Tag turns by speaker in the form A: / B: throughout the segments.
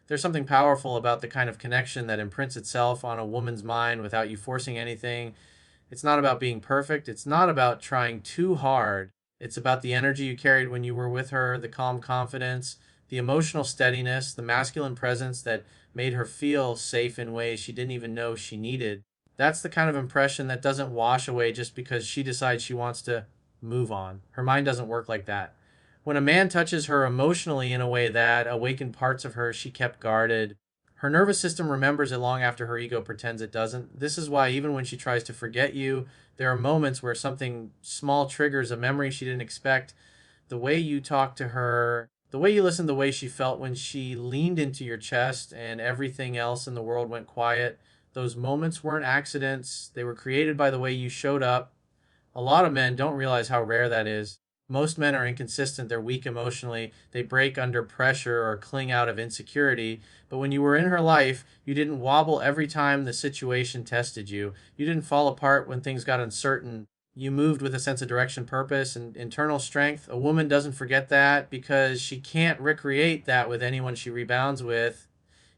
A: There's something powerful about the kind of connection that imprints itself on a woman's mind without you forcing anything. It's not about being perfect. It's not about trying too hard. It's about the energy you carried when you were with her, the calm confidence, the emotional steadiness, the masculine presence that made her feel safe in ways she didn't even know she needed. That's the kind of impression that doesn't wash away just because she decides she wants to move on. Her mind doesn't work like that. When a man touches her emotionally in a way that awakened parts of her she kept guarded, her nervous system remembers it long after her ego pretends it doesn't. This is why, even when she tries to forget you, there are moments where something small triggers a memory she didn't expect. The way you talk to her, the way you listen, the way she felt when she leaned into your chest and everything else in the world went quiet. Those moments weren't accidents, they were created by the way you showed up. A lot of men don't realize how rare that is. Most men are inconsistent, they're weak emotionally, they break under pressure or cling out of insecurity. But when you were in her life, you didn't wobble every time the situation tested you. You didn't fall apart when things got uncertain. You moved with a sense of direction, purpose, and internal strength. A woman doesn't forget that because she can't recreate that with anyone she rebounds with.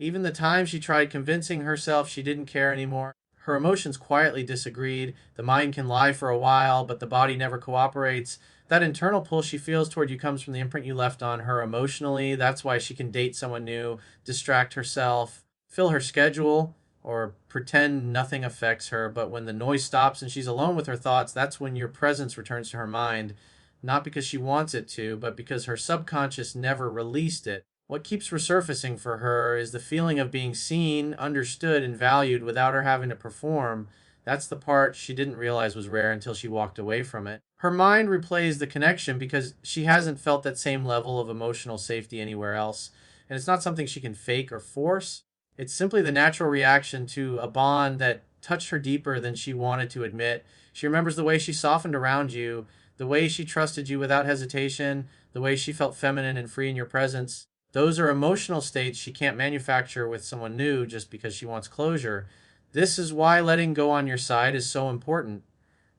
A: Even the time she tried convincing herself she didn't care anymore, her emotions quietly disagreed. The mind can lie for a while, but the body never cooperates. That internal pull she feels toward you comes from the imprint you left on her emotionally. That's why she can date someone new, distract herself, fill her schedule, or pretend nothing affects her. But when the noise stops and she's alone with her thoughts, that's when your presence returns to her mind. Not because she wants it to, but because her subconscious never released it. What keeps resurfacing for her is the feeling of being seen, understood, and valued without her having to perform. That's the part she didn't realize was rare until she walked away from it. Her mind replays the connection because she hasn't felt that same level of emotional safety anywhere else. And it's not something she can fake or force. It's simply the natural reaction to a bond that touched her deeper than she wanted to admit. She remembers the way she softened around you, the way she trusted you without hesitation, the way she felt feminine and free in your presence. Those are emotional states she can't manufacture with someone new just because she wants closure. This is why letting go on your side is so important.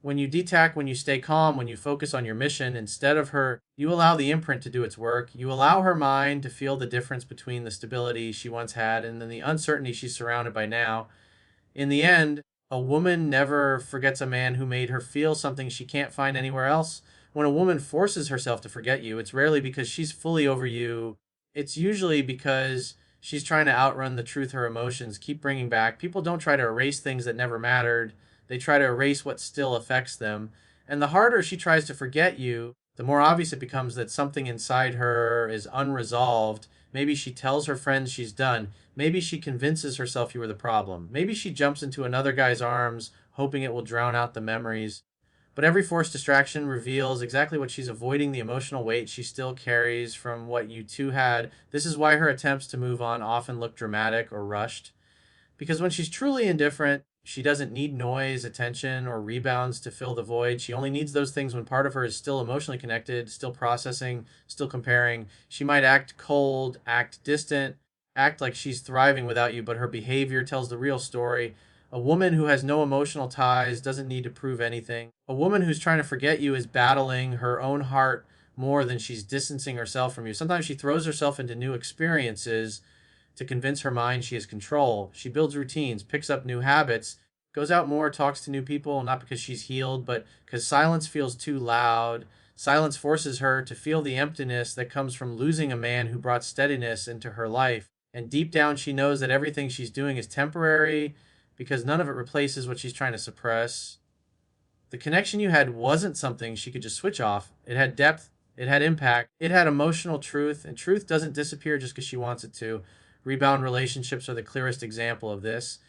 A: When you detack, when you stay calm, when you focus on your mission instead of her, you allow the imprint to do its work. You allow her mind to feel the difference between the stability she once had and then the uncertainty she's surrounded by now. In the end, a woman never forgets a man who made her feel something she can't find anywhere else. When a woman forces herself to forget you, it's rarely because she's fully over you. It's usually because she's trying to outrun the truth her emotions keep bringing back. People don't try to erase things that never mattered, they try to erase what still affects them. And the harder she tries to forget you, the more obvious it becomes that something inside her is unresolved. Maybe she tells her friends she's done. Maybe she convinces herself you were the problem. Maybe she jumps into another guy's arms, hoping it will drown out the memories. But every forced distraction reveals exactly what she's avoiding, the emotional weight she still carries from what you two had. This is why her attempts to move on often look dramatic or rushed. Because when she's truly indifferent, she doesn't need noise, attention, or rebounds to fill the void. She only needs those things when part of her is still emotionally connected, still processing, still comparing. She might act cold, act distant, act like she's thriving without you, but her behavior tells the real story. A woman who has no emotional ties doesn't need to prove anything. A woman who's trying to forget you is battling her own heart more than she's distancing herself from you. Sometimes she throws herself into new experiences to convince her mind she has control. She builds routines, picks up new habits, goes out more, talks to new people, not because she's healed, but because silence feels too loud. Silence forces her to feel the emptiness that comes from losing a man who brought steadiness into her life. And deep down, she knows that everything she's doing is temporary because none of it replaces what she's trying to suppress. The connection you had wasn't something she could just switch off. It had depth, it had impact, it had emotional truth, and truth doesn't disappear just because she wants it to. Rebound relationships are the clearest example of this.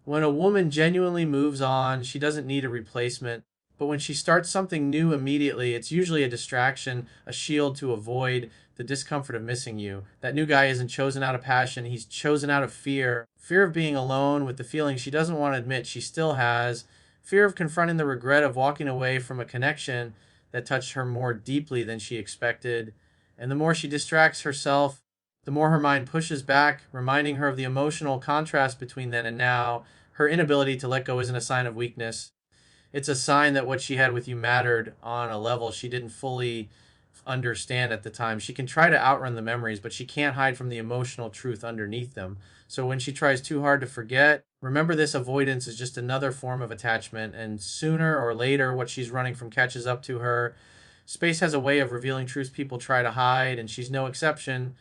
A: When a woman genuinely moves on, she doesn't need a replacement. But when she starts something new immediately, it's usually a distraction, a shield to avoid the discomfort of missing you. That new guy isn't chosen out of passion, he's chosen out of fear. Fear of being alone with the feelings she doesn't want to admit she still has. Fear of confronting the regret of walking away from a connection that touched her more deeply than she expected. And the more she distracts herself, the more her mind pushes back, reminding her of the emotional contrast between then and now. Her inability to let go isn't a sign of weakness. It's a sign that what she had with you mattered on a level she didn't fully understand at the time. She can try to outrun the memories, but she can't hide from the emotional truth underneath them. So when she tries too hard to forget, remember this avoidance is just another form of attachment, and sooner or later, what she's running from catches up to her. Space has a way of revealing truths people try to hide, and she's no exception.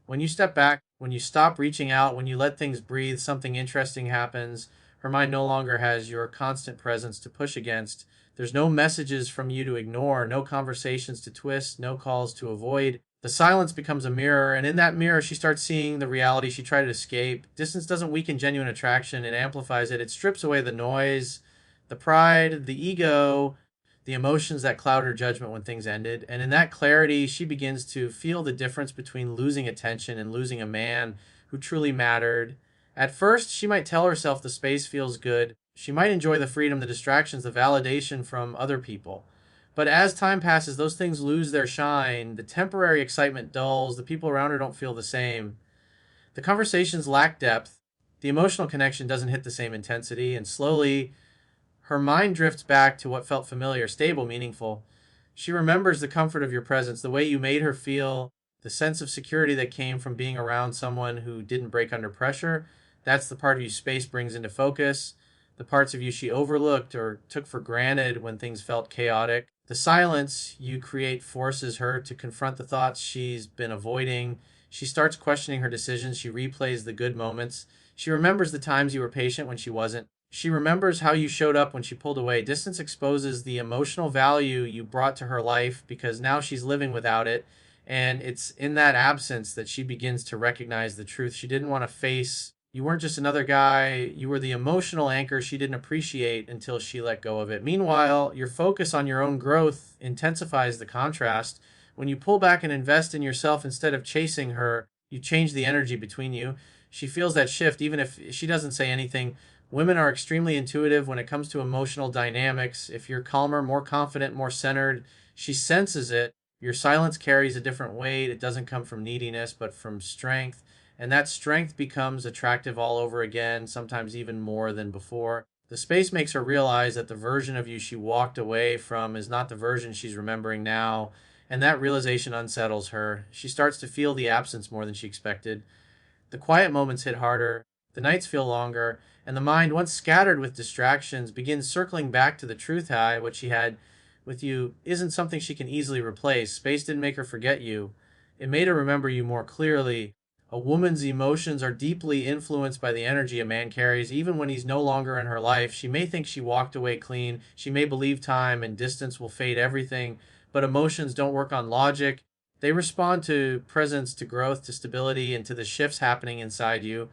A: When you step back, when you stop reaching out, when you let things breathe, something interesting happens. Her mind no longer has your constant presence to push against. There's no messages from you to ignore, no conversations to twist, no calls to avoid. The silence becomes a mirror, and in that mirror, she starts seeing the reality she tried to escape. Distance doesn't weaken genuine attraction, it amplifies it. It strips away the noise, the pride, the ego, the emotions that cloud her judgment when things ended. And in that clarity, she begins to feel the difference between losing attention and losing a man who truly mattered. At first, she might tell herself the space feels good. She might enjoy the freedom, the distractions, the validation from other people. But as time passes, those things lose their shine. The temporary excitement dulls. The people around her don't feel the same. The conversations lack depth. The emotional connection doesn't hit the same intensity. And slowly, her mind drifts back to what felt familiar, stable, meaningful. She remembers the comfort of your presence, the way you made her feel, the sense of security that came from being around someone who didn't break under pressure. That's the part of you space brings into focus. The parts of you she overlooked or took for granted when things felt chaotic. The silence you create forces her to confront the thoughts she's been avoiding. She starts questioning her decisions. She replays the good moments. She remembers the times you were patient when she wasn't. She remembers how you showed up when she pulled away. Distance exposes the emotional value you brought to her life because now she's living without it. And it's in that absence that she begins to recognize the truth she didn't want to face. You weren't just another guy, you were the emotional anchor she didn't appreciate until she let go of it. Meanwhile, your focus on your own growth intensifies the contrast. When you pull back and invest in yourself instead of chasing her, you change the energy between you. She feels that shift even if she doesn't say anything. Women are extremely intuitive when it comes to emotional dynamics. If you're calmer, more confident, more centered, she senses it. Your silence carries a different weight. It doesn't come from neediness, but from strength. And that strength becomes attractive all over again, sometimes even more than before. The space makes her realize that the version of you she walked away from is not the version she's remembering now. And that realization unsettles her. She starts to feel the absence more than she expected. The quiet moments hit harder, the nights feel longer, and the mind, once scattered with distractions, begins circling back to the truth high. What she had with you isn't something she can easily replace. Space didn't make her forget you, it made her remember you more clearly. A woman's emotions are deeply influenced by the energy a man carries, even when he's no longer in her life. She may think she walked away clean, she may believe time and distance will fade everything, but emotions don't work on logic. They respond to presence, to growth, to stability, and to the shifts happening inside you.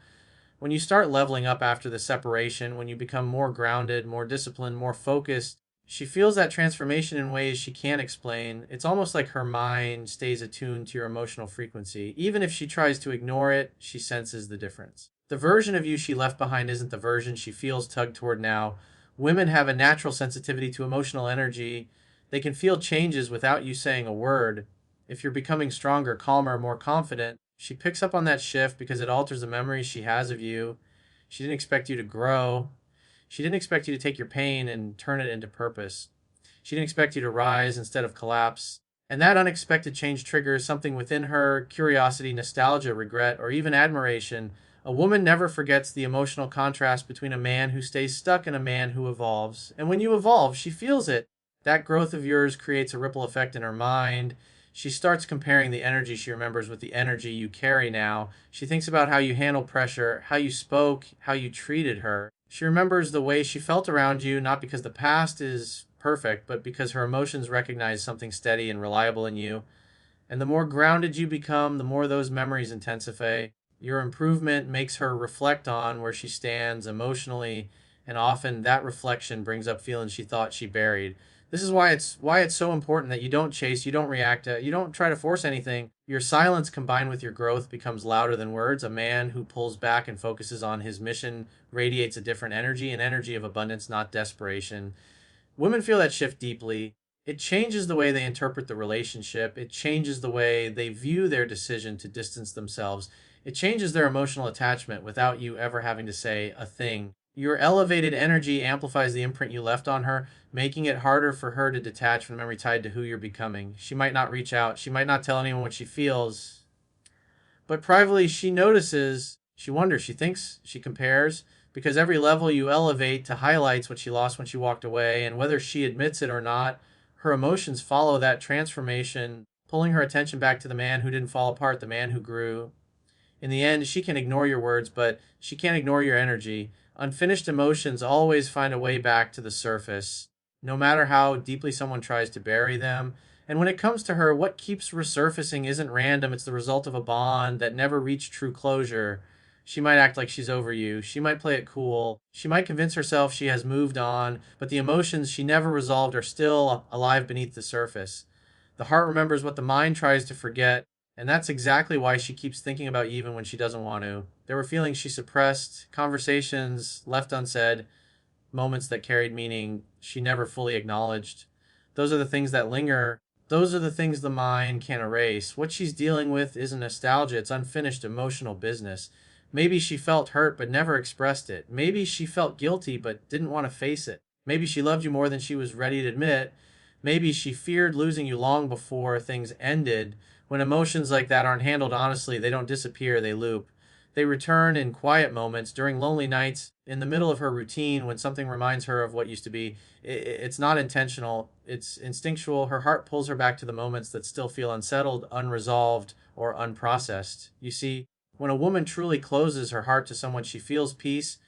A: When you start leveling up after the separation, when you become more grounded, more disciplined, more focused, she feels that transformation in ways she can't explain. It's almost like her mind stays attuned to your emotional frequency. Even if she tries to ignore it, she senses the difference. The version of you she left behind isn't the version she feels tugged toward now. Women have a natural sensitivity to emotional energy. They can feel changes without you saying a word. If you're becoming stronger, calmer, more confident, she picks up on that shift because it alters the memories she has of you. She didn't expect you to grow. She didn't expect you to take your pain and turn it into purpose. She didn't expect you to rise instead of collapse. And that unexpected change triggers something within her: curiosity, nostalgia, regret, or even admiration. A woman never forgets the emotional contrast between a man who stays stuck and a man who evolves. And when you evolve, she feels it. That growth of yours creates a ripple effect in her mind. She starts comparing the energy she remembers with the energy you carry now. She thinks about how you handled pressure, how you spoke, how you treated her. She remembers the way she felt around you, not because the past is perfect, but because her emotions recognize something steady and reliable in you. And the more grounded you become, the more those memories intensify. Your improvement makes her reflect on where she stands emotionally, and often that reflection brings up feelings she thought she buried. This is why it's so important that you don't chase, you don't react, you don't try to force anything. Your silence combined with your growth becomes louder than words. A man who pulls back and focuses on his mission radiates a different energy, an energy of abundance, not desperation. Women feel that shift deeply. It changes the way they interpret the relationship. It changes the way they view their decision to distance themselves. It changes their emotional attachment without you ever having to say a thing. Your elevated energy amplifies the imprint you left on her, making it harder for her to detach from the memory tied to who you're becoming. She might not reach out, she might not tell anyone what she feels, but privately she notices, she wonders, she thinks, she compares, because every level you elevate to highlights what she lost when she walked away, and whether she admits it or not, her emotions follow that transformation, pulling her attention back to the man who didn't fall apart, the man who grew. In the end, she can ignore your words, but she can't ignore your energy. Unfinished emotions always find a way back to the surface, no matter how deeply someone tries to bury them. And when it comes to her, what keeps resurfacing isn't random, it's the result of a bond that never reached true closure. She might act like she's over you. She might play it cool. She might convince herself she has moved on, but the emotions she never resolved are still alive beneath the surface. The heart remembers what the mind tries to forget, and that's exactly why she keeps thinking about you even when she doesn't want to. There were feelings she suppressed, conversations left unsaid, moments that carried meaning she never fully acknowledged. Those are the things that linger. Those are the things the mind can't erase. What she's dealing with isn't nostalgia, it's unfinished emotional business. Maybe she felt hurt but never expressed it. Maybe she felt guilty but didn't want to face it. Maybe she loved you more than she was ready to admit. Maybe she feared losing you long before things ended. When emotions like that aren't handled honestly, they don't disappear, they loop. They return in quiet moments, during lonely nights, in the middle of her routine, when something reminds her of what used to be. It's not intentional, it's instinctual. Her heart pulls her back to the moments that still feel unsettled, unresolved, or unprocessed. You see, when a woman truly closes her heart to someone, she feels peace,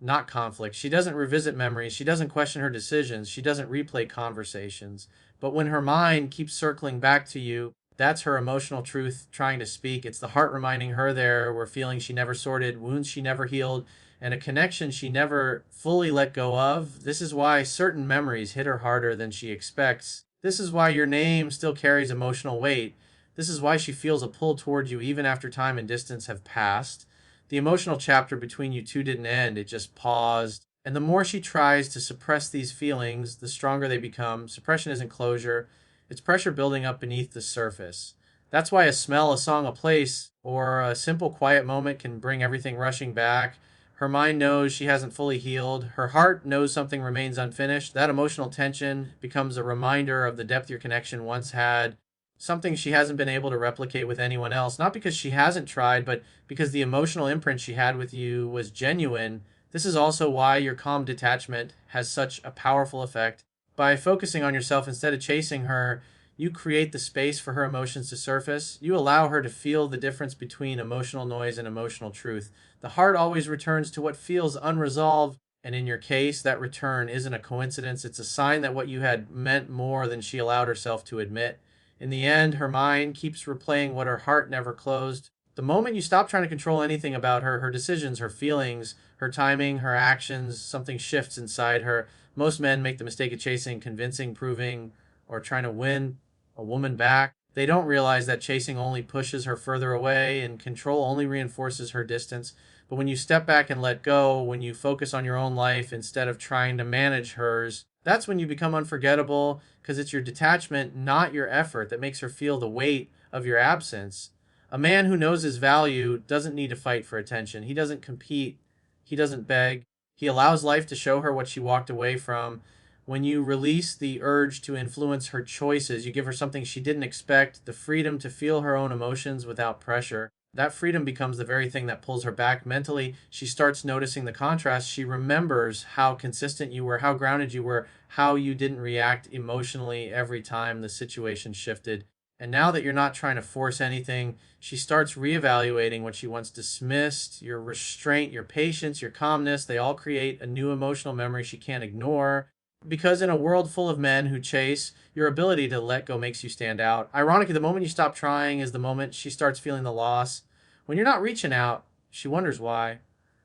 A: not conflict. She doesn't revisit memories. She doesn't question her decisions. She doesn't replay conversations. But when her mind keeps circling back to you, that's her emotional truth trying to speak. It's the heart reminding her there were feelings she never sorted, wounds she never healed, and a connection she never fully let go of. This is why certain memories hit her harder than she expects. This is why your name still carries emotional weight. This is why she feels a pull toward you even after time and distance have passed. The emotional chapter between you two didn't end, it just paused. And the more she tries to suppress these feelings, the stronger they become. Suppression isn't closure, it's pressure building up beneath the surface. That's why a smell, a song, a place, or a simple quiet moment can bring everything rushing back. Her mind knows she hasn't fully healed. Her heart knows something remains unfinished. That emotional tension becomes a reminder of the depth your connection once had, something she hasn't been able to replicate with anyone else. Not because she hasn't tried, but because the emotional imprint she had with you was genuine. This is also why your calm detachment has such a powerful effect. By focusing on yourself instead of chasing her, you create the space for her emotions to surface. You allow her to feel the difference between emotional noise and emotional truth. The heart always returns to what feels unresolved, and in your case, that return isn't a coincidence. It's a sign that what you had meant more than she allowed herself to admit. In the end, her mind keeps replaying what her heart never closed. The moment you stop trying to control anything about her, her decisions, her feelings, her timing, her actions, something shifts inside her. Most men make the mistake of chasing, convincing, proving, or trying to win a woman back. They don't realize that chasing only pushes her further away and control only reinforces her distance. But when you step back and let go, when you focus on your own life instead of trying to manage hers, that's when you become unforgettable, because it's your detachment, not your effort, that makes her feel the weight of your absence. A man who knows his value doesn't need to fight for attention. He doesn't compete. He doesn't beg. He allows life to show her what she walked away from. When you release the urge to influence her choices, you give her something she didn't expect, the freedom to feel her own emotions without pressure. That freedom becomes the very thing that pulls her back mentally. She starts noticing the contrast. She remembers how consistent you were, how grounded you were, how you didn't react emotionally every time the situation shifted. And now that you're not trying to force anything, she starts reevaluating what she once dismissed. Your restraint, your patience, your calmness, they all create a new emotional memory she can't ignore. Because in a world full of men who chase, your ability to let go makes you stand out. Ironically, the moment you stop trying is the moment she starts feeling the loss. When you're not reaching out, she wonders why.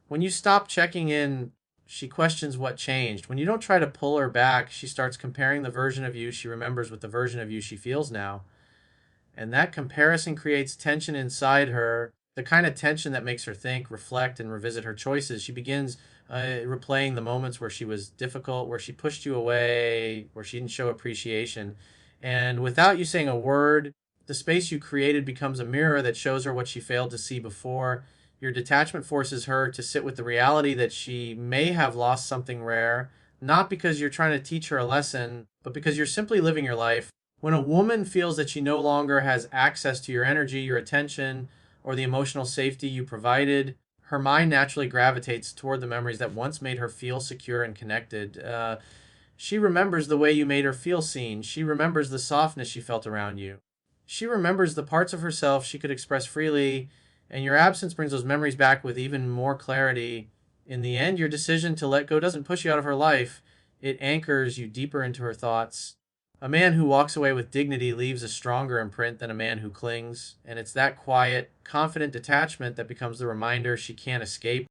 A: When you stop checking in, she questions what changed. When you don't try to pull her back, she starts comparing the version of you she remembers with the version of you she feels now. And that comparison creates tension inside her, the kind of tension that makes her think, reflect, and revisit her choices. She begins replaying the moments where she was difficult, where she pushed you away, where she didn't show appreciation. And without you saying a word, the space you created becomes a mirror that shows her what she failed to see before. Your detachment forces her to sit with the reality that she may have lost something rare, not because you're trying to teach her a lesson, but because you're simply living your life. When a woman feels that she no longer has access to your energy, your attention, or the emotional safety you provided, her mind naturally gravitates toward the memories that once made her feel secure and connected. She remembers the way you made her feel seen. She remembers the softness she felt around you. She remembers the parts of herself she could express freely, and your absence brings those memories back with even more clarity. In the end, your decision to let go doesn't push you out of her life, it anchors you deeper into her thoughts. A man who walks away with dignity leaves a stronger imprint than a man who clings, and it's that quiet, confident detachment that becomes the reminder she can't escape.